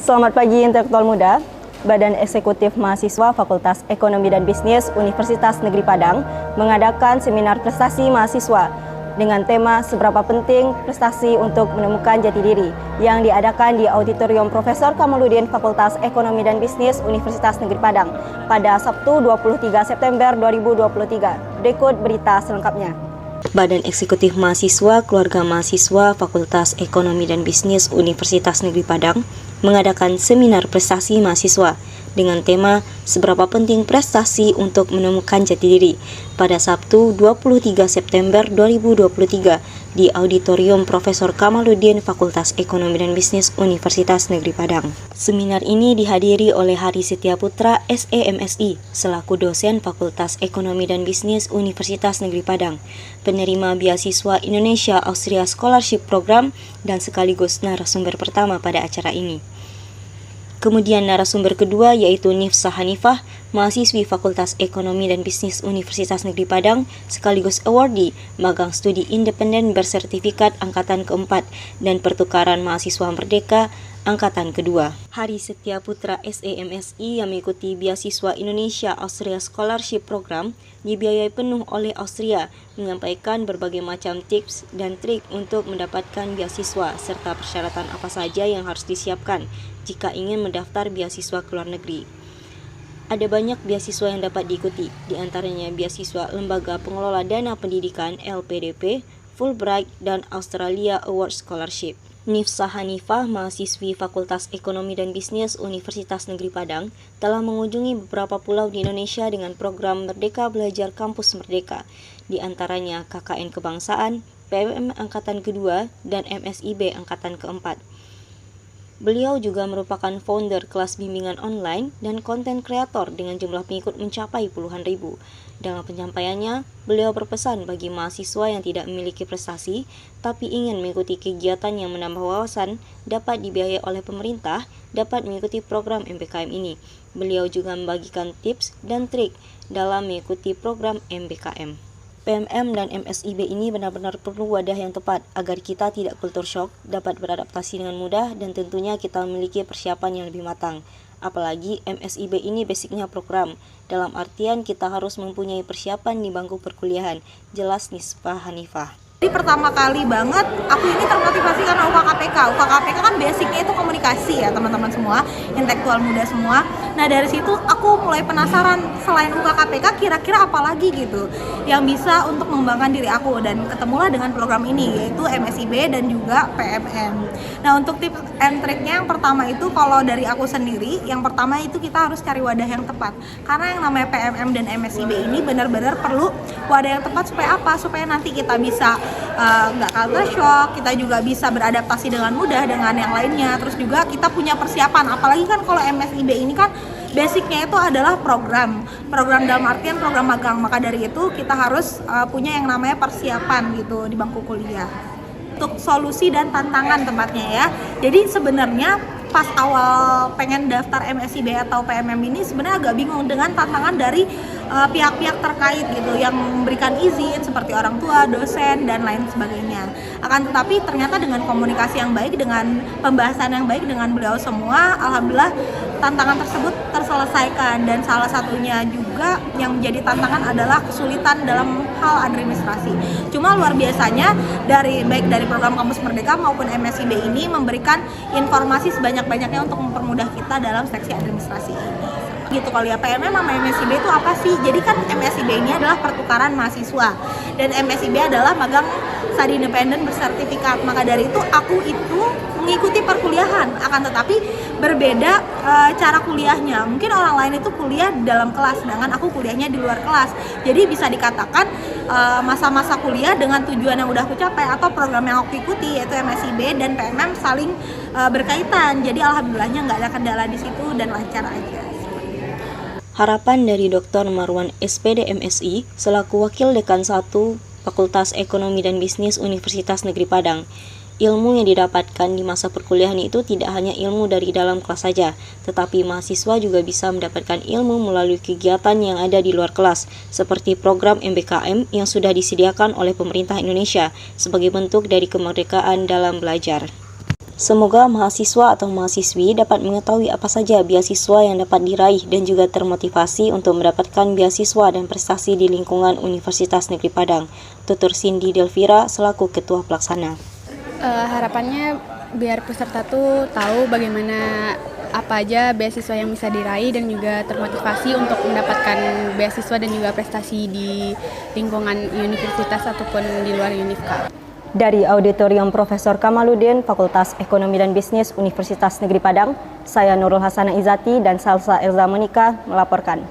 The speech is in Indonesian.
Selamat pagi intelektual muda. Badan Eksekutif Mahasiswa Fakultas Ekonomi dan Bisnis Universitas Negeri Padang mengadakan seminar prestasi mahasiswa dengan tema Seberapa Penting Prestasi untuk Menemukan Jati Diri yang diadakan di Auditorium Profesor Kamaluddin Fakultas Ekonomi dan Bisnis Universitas Negeri Padang pada Sabtu 23 September 2023. Berikut berita selengkapnya. Badan Eksekutif Mahasiswa Keluarga Mahasiswa Fakultas Ekonomi dan Bisnis Universitas Negeri Padang mengadakan seminar prestasi mahasiswa dengan tema Seberapa Penting Prestasi untuk Menemukan Jati Diri pada Sabtu 23 September 2023 di Auditorium Profesor Kamaluddin Fakultas Ekonomi dan Bisnis Universitas Negeri Padang. Seminar ini dihadiri oleh Hari Setiaputra SEMSI selaku dosen Fakultas Ekonomi dan Bisnis Universitas Negeri Padang, penerima beasiswa Indonesia Austria Scholarship Program dan sekaligus narasumber pertama pada acara ini. Kemudian narasumber kedua yaitu Nifsa Hanifah, mahasiswi Fakultas Ekonomi dan Bisnis Universitas Negeri Padang, sekaligus awardee magang studi independen bersertifikat angkatan keempat dan pertukaran mahasiswa merdeka angkatan kedua. Hari Setiaputra SEMSI yang mengikuti beasiswa Indonesia Austria Scholarship Program dibiayai penuh oleh Austria menyampaikan berbagai macam tips dan trik untuk mendapatkan beasiswa serta persyaratan apa saja yang harus disiapkan jika ingin mendaftar beasiswa ke luar negeri. Ada banyak beasiswa yang dapat diikuti, di antaranya beasiswa Lembaga Pengelola Dana Pendidikan LPDP, Fulbright, dan Australia Award Scholarship. Nifsa Hanifah, mahasiswi Fakultas Ekonomi dan Bisnis Universitas Negeri Padang, telah mengunjungi beberapa pulau di Indonesia dengan program Merdeka Belajar Kampus Merdeka, di antaranya KKN Kebangsaan, PMM Angkatan Kedua, dan MSIB Angkatan Keempat. Beliau juga merupakan founder kelas bimbingan online dan konten kreator dengan jumlah pengikut mencapai puluhan ribu. Dalam penyampaiannya, beliau berpesan bagi mahasiswa yang tidak memiliki prestasi tapi ingin mengikuti kegiatan yang menambah wawasan dapat dibiayai oleh pemerintah dapat mengikuti program MBKM ini. Beliau juga membagikan tips dan trik dalam mengikuti program MBKM. PMM dan MSIB ini benar-benar perlu wadah yang tepat agar kita tidak culture shock, dapat beradaptasi dengan mudah, dan tentunya kita memiliki persiapan yang lebih matang. Apalagi MSIB ini basicnya program, dalam artian kita harus mempunyai persiapan di bangku perkuliahan, jelas Nifsa Hanifah. Jadi pertama kali banget aku ini termotivasi karena UKKPK. UKKPK kan basicnya itu komunikasi ya teman-teman semua, intelektual muda semua. Nah dari situ aku mulai penasaran selain UKKPK kira-kira apa lagi gitu yang bisa untuk mengembangkan diri aku, dan ketemulah dengan program ini yaitu MSIB dan juga PMM. Nah untuk tips and triknya yang pertama itu kalau dari aku sendiri, yang pertama itu kita harus cari wadah yang tepat. Karena yang namanya PMM dan MSIB ini benar-benar perlu wadah yang tepat supaya apa? Supaya nanti kita bisa nggak culture shock, kita juga bisa beradaptasi dengan mudah dengan yang lainnya. Terus juga kita punya persiapan, apalagi kan kalau MSIB ini kan basicnya itu adalah program dalam artian program magang. Maka dari itu kita harus punya yang namanya persiapan gitu di bangku kuliah. Untuk solusi dan tantangan tempatnya ya. Jadi sebenarnya pas awal pengen daftar MSIB atau PMM ini sebenarnya agak bingung dengan tantangan dari pihak-pihak terkait gitu yang memberikan izin seperti orang tua, dosen, dan lain sebagainya. Akan tetapi ternyata dengan komunikasi yang baik, dengan pembahasan yang baik dengan beliau semua, alhamdulillah tantangan tersebut terselesaikan. Dan salah satunya juga yang menjadi tantangan adalah kesulitan dalam hal administrasi. Cuma luar biasanya baik dari program Kampus Merdeka maupun MSIB ini memberikan informasi sebanyak-banyaknya untuk mempermudah kita dalam seksi administrasi ini. Gitu kali ya. PMM sama MSIB itu apa sih? Jadi kan MSIB ini adalah pertukaran mahasiswa dan MSIB adalah magang studi independen bersertifikat. Maka dari itu aku itu mengikuti perkuliahan, akan tetapi berbeda cara kuliahnya. Mungkin orang lain itu kuliah di dalam kelas, sedangkan aku kuliahnya di luar kelas. Jadi bisa dikatakan masa-masa kuliah dengan tujuan yang udah aku capai atau program yang aku ikuti yaitu MSIB dan PMM saling berkaitan. Jadi alhamdulillahnya nggak ada kendala di situ dan lancar aja. Harapan dari Dr. Marwan SPD MSI selaku Wakil Dekan 1 Fakultas Ekonomi dan Bisnis Universitas Negeri Padang. Ilmu yang didapatkan di masa perkuliahan itu tidak hanya ilmu dari dalam kelas saja, tetapi mahasiswa juga bisa mendapatkan ilmu melalui kegiatan yang ada di luar kelas, seperti program MBKM yang sudah disediakan oleh pemerintah Indonesia sebagai bentuk dari kemerdekaan dalam belajar. Semoga mahasiswa atau mahasiswi dapat mengetahui apa saja beasiswa yang dapat diraih dan juga termotivasi untuk mendapatkan beasiswa dan prestasi di lingkungan Universitas Negeri Padang. Tutur Cindy Delvira selaku Ketua Pelaksana. Harapannya biar peserta tuh tahu bagaimana apa aja beasiswa yang bisa diraih dan juga termotivasi untuk mendapatkan beasiswa dan juga prestasi di lingkungan universitas ataupun di luar Unifka. Dari Auditorium Profesor Kamaluddin, Fakultas Ekonomi dan Bisnis Universitas Negeri Padang, saya Nurul Hasanah Izati dan Salsa Elza Monika melaporkan.